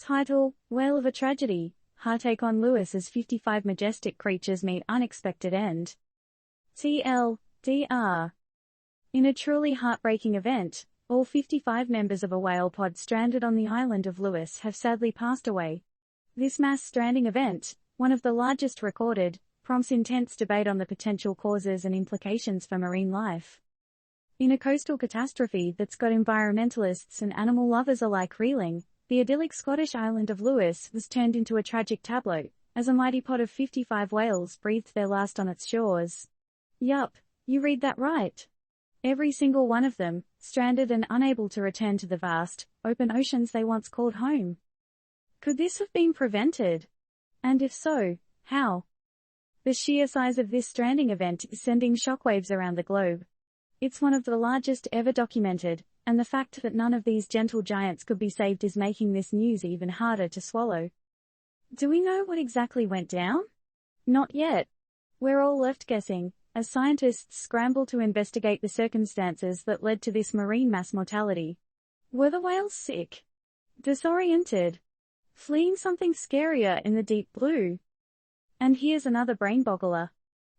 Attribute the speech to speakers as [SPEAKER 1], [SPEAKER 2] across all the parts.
[SPEAKER 1] Title: Whale of a Tragedy. Heartache on Lewis as 55 majestic creatures meet unexpected end. TLDR. In a truly heartbreaking event, all 55 members of a whale pod stranded on the island of Lewis have sadly passed away. This mass stranding event, one of the largest recorded, prompts intense debate on the potential causes and implications for marine life. In a coastal catastrophe that's got environmentalists and animal lovers alike reeling, the idyllic Scottish island of Lewis was turned into a tragic tableau, as a mighty pod of 55 whales breathed their last on its shores. Yup, you read that right. Every single one of them, stranded and unable to return to the vast, open oceans they once called home. Could this have been prevented? And if so, how? The sheer size of this stranding event is sending shockwaves around the globe. It's one of the largest ever documented, and the fact that none of these gentle giants could be saved is making this news even harder to swallow. Do we know what exactly went down? Not yet. We're all left guessing, as scientists scramble to investigate the circumstances that led to this marine mass mortality. Were the whales sick? Disoriented? Fleeing something scarier in the deep blue? And here's another brain-boggler.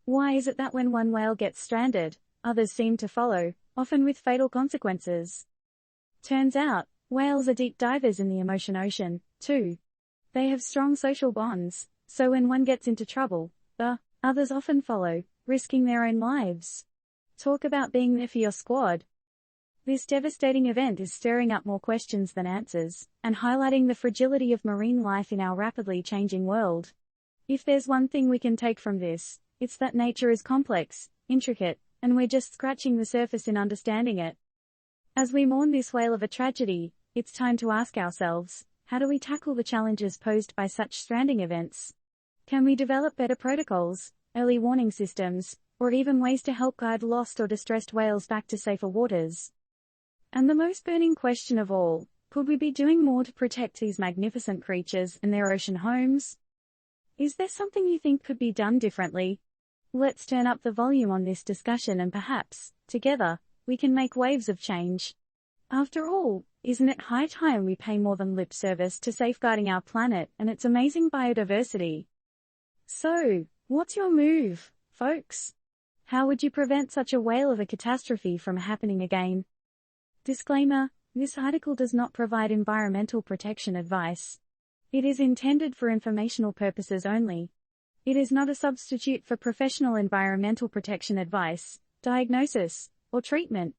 [SPEAKER 1] Why is it that when one whale gets stranded, others seem to follow, often with fatal consequences? Turns out, whales are deep divers in the ocean, too. They have strong social bonds, so when one gets into trouble, the others often follow, risking their own lives. Talk about being there for your squad. This devastating event is stirring up more questions than answers, and highlighting the fragility of marine life in our rapidly changing world. If there's one thing we can take from this, it's that nature is complex, intricate, and we're just scratching the surface in understanding it. As we mourn this whale of a tragedy, it's time to ask ourselves, how do we tackle the challenges posed by such stranding events? Can we develop better protocols, early warning systems, or even ways to help guide lost or distressed whales back to safer waters? And the most burning question of all, could we be doing more to protect these magnificent creatures and their ocean homes? Is there something you think could be done differently? Let's turn up the volume on this discussion and perhaps, together, we can make waves of change. After all, isn't it high time we pay more than lip service to safeguarding our planet and its amazing biodiversity? So, what's your move, folks? How would you prevent such a whale of a catastrophe from happening again? Disclaimer: this article does not provide environmental protection advice. It is intended for informational purposes only. It is not a substitute for professional environmental protection advice, diagnosis, or treatment.